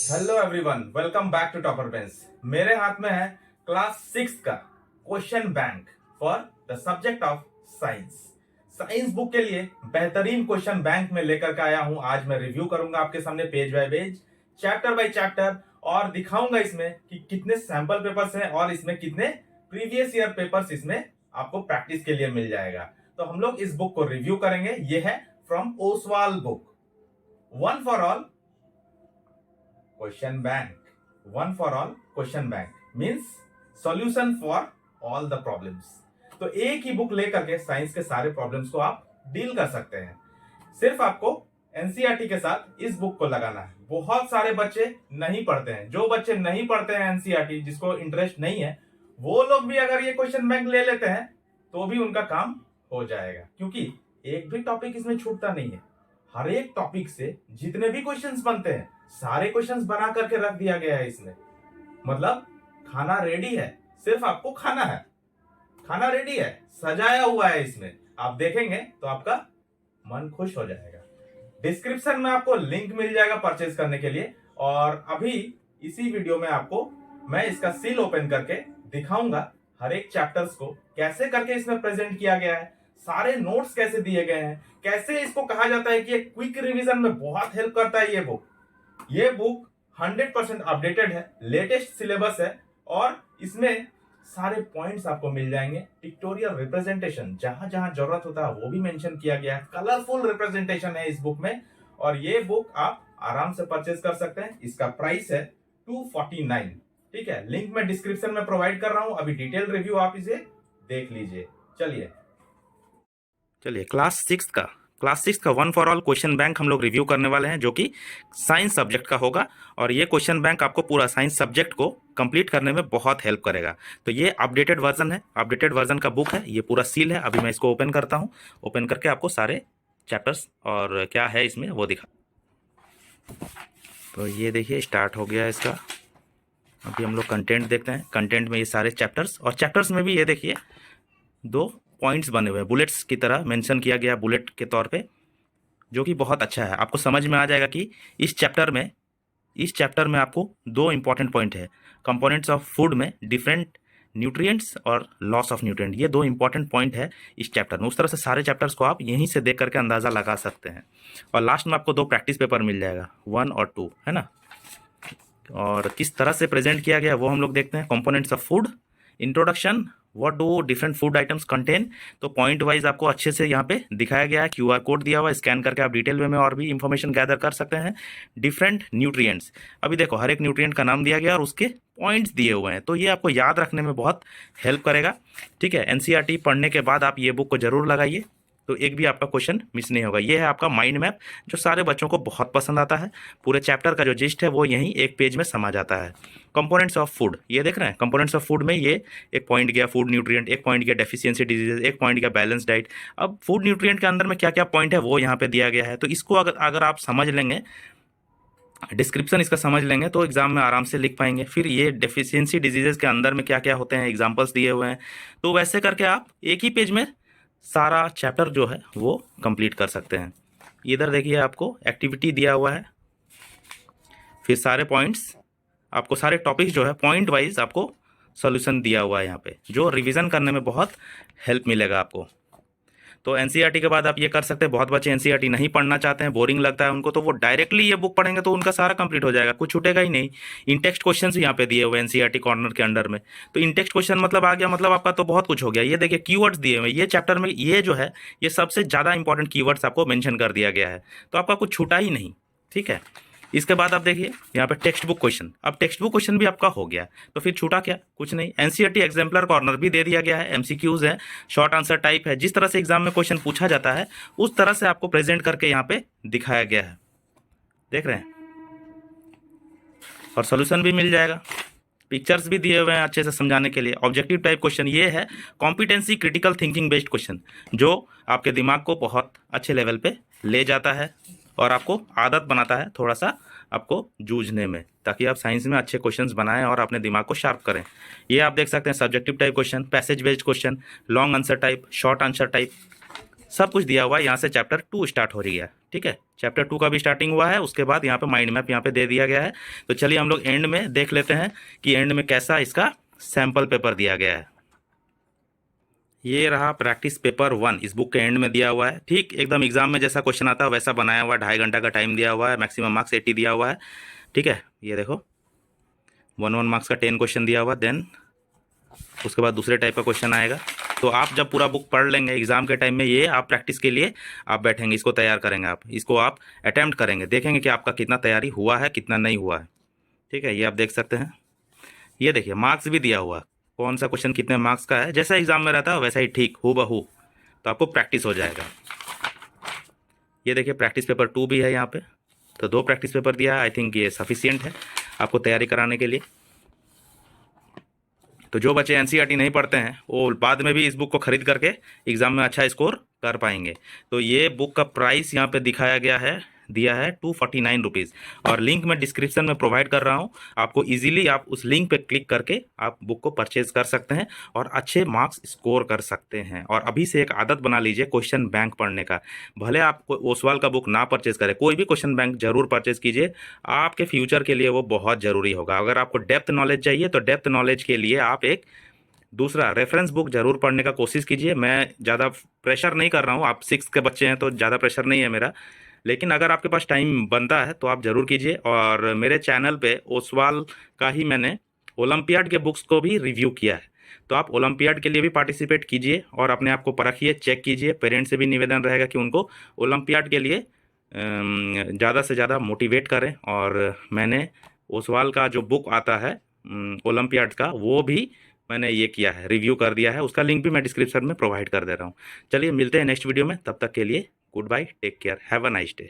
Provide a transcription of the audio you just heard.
Hello everyone, welcome back to Topper Bench. मेरे हाथ में है क्लास 6 का question bank for the subject of science. Science book के लिए बेहतरीन क्वेश्चन बैंक में लेकर के आया हूं। आज मैं रिव्यू करूंगा आपके सामने page bye page, chapter by chapter, और दिखाऊंगा इसमें कि कितने सैंपल पेपर्स हैं और इसमें कितने प्रीवियस ईयर पेपर्स इसमें आपको प्रैक्टिस के लिए मिल जाएगा। तो हम लोग इस बुक को रिव्यू करेंगे। ये है from Oswal book, one for all question bank. One for all question bank means solution for all the problems. तो एक ही बुक लेकर के साइंस के सारे प्रॉब्लम्स को आप डील कर सकते हैं। सिर्फ आपको एनसीईआरटी के साथ इस बुक को लगाना है। बहुत सारे बच्चे नहीं पढ़ते हैं। जो बच्चे नहीं पढ़ते हैं एनसीईआरटी, जिसको इंटरेस्ट नहीं है, वो लोग भी अगर ये क्वेश्चन बैंक ले लेते हैं तो भी उनका काम हो जाएगा, क्योंकि एक भी टॉपिक इसमें छूटता नहीं है। हर एक टॉपिक से जितने भी क्वेश्चंस बनते हैं सारे क्वेश्चंस बना करके रख दिया गया है इसमें। मतलब खाना रेडी है, सिर्फ आपको खाना है। खाना रेडी है, सजाया हुआ है इसमें। आप देखेंगे तो आपका मन खुश हो जाएगा। डिस्क्रिप्शन में आपको लिंक मिल जाएगा परचेज करने के लिए। और अभी इसी वीडियो में आपको मैं इसका सील ओपन करके दिखाऊंगा हर एक चैप्टर्स को कैसे करके इसमें प्रेजेंट किया गया है, सारे नोट्स कैसे दिए गए हैं, कैसे इसको कहा जाता है कि क्विक रिवीजन में बहुत हेल्प करता है ये बुक। ये बुक 100% अपडेटेड है, लेटेस्ट सिलेबस है, और इसमें सारे पॉइंट्स आपको मिल जाएंगे। पिक्टोरियल रिप्रेजेंटेशन जहां जहां जरूरत होता है वो भी मेंशन किया गया है। कलरफुल रिप्रेजेंटेशन है इस बुक में, और ये बुक आप आराम से परचेज कर सकते हैं। इसका प्राइस है 249। ठीक है, लिंक मैं डिस्क्रिप्शन में प्रोवाइड कर रहा हूं। अभी डिटेल रिव्यू आप इसे देख लीजिए। चलिए क्लास सिक्स का one for all question bank हम लोग रिव्यू करने वाले हैं, जो कि साइंस सब्जेक्ट का होगा। और ये क्वेश्चन बैंक आपको पूरा साइंस सब्जेक्ट को कंप्लीट करने में बहुत हेल्प करेगा। तो ये अपडेटेड वर्जन है, अपडेटेड वर्जन का बुक है। ये पूरा सील है। अभी मैं इसको ओपन करता हूँ। ओपन करके आपको सारे चैप्टर्स और क्या है इसमें वो दिखा। तो ये देखिए स्टार्ट हो गया इसका। अभी हम लोग कंटेंट देखते हैं। कंटेंट में ये सारे चैप्टर्स, और चैप्टर्स में भी ये देखिए 2 पॉइंट्स बने हुए हैं, बुलेट्स की तरह मेंशन किया गया बुलेट के तौर पे, जो कि बहुत अच्छा है। आपको समझ में आ जाएगा कि इस चैप्टर में आपको 2 इंपॉर्टेंट पॉइंट है। कंपोनेंट्स ऑफ फूड में डिफरेंट न्यूट्रिएंट्स और लॉस ऑफ न्यूट्रिएंट, ये 2 इंपॉर्टेंट पॉइंट है इस चैप्टर में। उस तरह से सारे चैप्टर्स को आप यहीं से देख करके अंदाज़ा लगा सकते हैं। और लास्ट में आपको 2 प्रैक्टिस पेपर मिल जाएगा, 1 और 2, है ना। और किस तरह से प्रेजेंट किया गया वो हम लोग देखते हैं। Components of food, introduction, what do different food items contain. तो पॉइंट वाइज आपको अच्छे से यहाँ पे दिखाया गया है। क्यूआर कोड दिया हुआ है, स्कैन करके आप डिटेल वे में और भी इंफॉर्मेशन गैदर कर सकते हैं। डिफरेंट न्यूट्रिएंट्स, अभी देखो हर एक न्यूट्रिएंट का नाम दिया गया और उसके पॉइंट्स दिए हुए हैं। तो ये आपको याद रखने में बहुत हेल्प करेगा। ठीक है, एनसीईआरटी पढ़ने के बाद आप ये बुक को जरूर लगाइए, तो एक भी आपका क्वेश्चन मिस नहीं होगा। ये है आपका माइंड मैप, जो सारे बच्चों को बहुत पसंद आता है। पूरे चैप्टर का जो जिस्ट है वो यहीं एक पेज में समा जाता है। कंपोनेंट्स ऑफ फूड, ये देख रहे हैं। कंपोनेंट्स ऑफ फूड में ये एक पॉइंट गया फूड न्यूट्रिएंट, एक पॉइंट गया डेफिशिएंसी डिजीजेज, एक पॉइंट गया बैलेंस डाइट। अब फूड न्यूट्रिएंट के अंदर में क्या क्या पॉइंट है वो यहाँ पे दिया गया है। तो इसको अगर आप समझ लेंगे, डिस्क्रिप्शन इसका समझ लेंगे, तो एग्जाम में आराम से लिख पाएंगे। फिर ये डेफिशिएंसी डिजीजेज के अंदर में क्या क्या होते हैं, एग्जाम्पल्स दिए हुए हैं। तो वैसे करके आप एक ही पेज में सारा चैप्टर जो है वो कंप्लीट कर सकते हैं। इधर देखिए आपको एक्टिविटी दिया हुआ है, फिर सारे पॉइंट्स, आपको सारे टॉपिक्स जो है पॉइंट वाइज आपको सॉल्यूशन दिया हुआ है यहाँ पे, जो रिवीजन करने में बहुत हेल्प मिलेगा आपको। तो एनसीईआरटी के बाद आप ये कर सकते हैं। बहुत बच्चे एनसीईआरटी नहीं पढ़ना चाहते हैं, बोरिंग लगता है उनको, तो वो डायरेक्टली ये बुक पढ़ेंगे तो उनका सारा कंप्लीट हो जाएगा, कुछ छूटेगा ही नहीं। इनटेक्स्ट क्वेश्चन भी यहाँ पे दिए हुए एनसीईआरटी कॉर्नर के अंडर में। तो इनटेक्स्ट क्वेश्चन मतलब आ गया, मतलब आपका तो बहुत कुछ हो गया। ये देखिए कीवर्ड्स दिए हुए, ये चैप्टर में ये जो है ये सबसे ज़्यादा इंपॉर्टेंट कीवर्ड्स आपको मेंशन कर दिया गया है, तो आपका कुछ छूटा ही नहीं। ठीक है, इसके बाद आप देखिए यहाँ पे टेक्स्ट बुक क्वेश्चन। अब टेक्स्ट बुक क्वेश्चन भी आपका हो गया, तो फिर छूटा क्या, कुछ नहीं। एनसीईआरटी एग्जाम्पलर कॉर्नर भी दे दिया गया है, एमसीक्यूज है, शॉर्ट आंसर टाइप है। जिस तरह से एग्जाम में क्वेश्चन पूछा जाता है उस तरह से आपको प्रेजेंट करके यहाँ पे दिखाया गया है, देख रहे हैं। और सोल्यूशन भी मिल जाएगा, पिक्चर्स भी दिए हुए हैं अच्छे से समझाने के लिए। ऑब्जेक्टिव टाइप क्वेश्चन ये है, competency critical thinking based question, जो आपके दिमाग को बहुत अच्छे लेवल पे ले जाता है और आपको आदत बनाता है थोड़ा सा आपको जूझने में, ताकि आप साइंस में अच्छे क्वेश्चंस बनाएं और अपने दिमाग को शार्प करें। ये आप देख सकते हैं subjective type question, passage based question, long answer type, short answer type, सब कुछ दिया हुआ है। यहाँ से चैप्टर 2 स्टार्ट हो रही है। ठीक है, चैप्टर 2 का भी स्टार्टिंग हुआ है, उसके बाद यहाँ पे माइंड मैप यहाँ पे दे दिया गया है। तो चलिए हम लोग एंड में देख लेते हैं कि एंड में कैसा इसका सैम्पल पेपर दिया गया है। ये रहा प्रैक्टिस पेपर 1, इस बुक के एंड में दिया हुआ है। ठीक एकदम एग्जाम में जैसा क्वेश्चन आता है वैसा बनाया हुआ है, 2.5 घंटा का टाइम दिया हुआ है, मैक्सिमम मार्क्स 80 दिया हुआ है। ठीक है, ये देखो 1 मार्क्स का 10 क्वेश्चन दिया हुआ, देन उसके बाद दूसरे टाइप का क्वेश्चन आएगा। तो आप जब पूरा बुक पढ़ लेंगे एग्जाम के टाइम में, ये आप प्रैक्टिस के लिए आप बैठेंगे, इसको तैयार करेंगे, आप इसको आप अटैम्प्ट करेंगे, देखेंगे कि आपका कितना तैयारी हुआ है कितना नहीं हुआ है। ठीक है, ये आप देख सकते हैं। ये देखिए मार्क्स भी दिया हुआ, कौन सा क्वेश्चन कितने मार्क्स का है, जैसा एग्जाम में रहता है वैसा ही ठीक हूबहू, तो आपको प्रैक्टिस हो जाएगा। ये देखिए प्रैक्टिस पेपर 2 भी है यहाँ पे, तो 2 प्रैक्टिस पेपर दिया है। आई थिंक ये सफिशियंट है आपको तैयारी कराने के लिए। तो जो बच्चे एनसीईआरटी नहीं पढ़ते हैं वो बाद में भी इस बुक को खरीद करके एग्जाम में अच्छा स्कोर कर पाएंगे। तो ये बुक का प्राइस यहाँ पे दिखाया गया है, दिया है 249 रुपीज़, और लिंक मैं डिस्क्रिप्शन में प्रोवाइड कर रहा हूँ। आपको इजीली आप उस लिंक पे क्लिक करके आप बुक को परचेज कर सकते हैं और अच्छे मार्क्स स्कोर कर सकते हैं। और अभी से एक आदत बना लीजिए क्वेश्चन बैंक पढ़ने का। भले आप ओसवाल का बुक ना परचेज करें, कोई भी क्वेश्चन बैंक जरूर परचेज कीजिए, आपके फ्यूचर के लिए वो बहुत ज़रूरी होगा। अगर आपको डेप्थ नॉलेज चाहिए तो डेप्थ नॉलेज के लिए आप एक दूसरा रेफरेंस बुक जरूर पढ़ने का कोशिश कीजिए। मैं ज़्यादा प्रेशर नहीं कर रहा हूँ, आप 6 के बच्चे हैं तो ज़्यादा प्रेशर नहीं है मेरा, लेकिन अगर आपके पास टाइम बनता है तो आप ज़रूर कीजिए। और मेरे चैनल पे ओसवाल का ही मैंने ओलंपियाड के बुक्स को भी रिव्यू किया है, तो आप ओलंपियाड के लिए भी पार्टिसिपेट कीजिए और अपने आप को परखिए, चेक कीजिए। पेरेंट्स से भी निवेदन रहेगा कि उनको ओलंपियाड के लिए ज़्यादा से ज़्यादा मोटिवेट करें। और मैंने ओसवाल का जो बुक आता है ओलंपियाड का, वो भी मैंने ये किया है, रिव्यू कर दिया है, उसका लिंक भी मैं डिस्क्रिप्शन में प्रोवाइड कर दे रहा हूँ। चलिए मिलते हैं नेक्स्ट वीडियो में, तब तक के लिए goodbye, take care, have a nice day.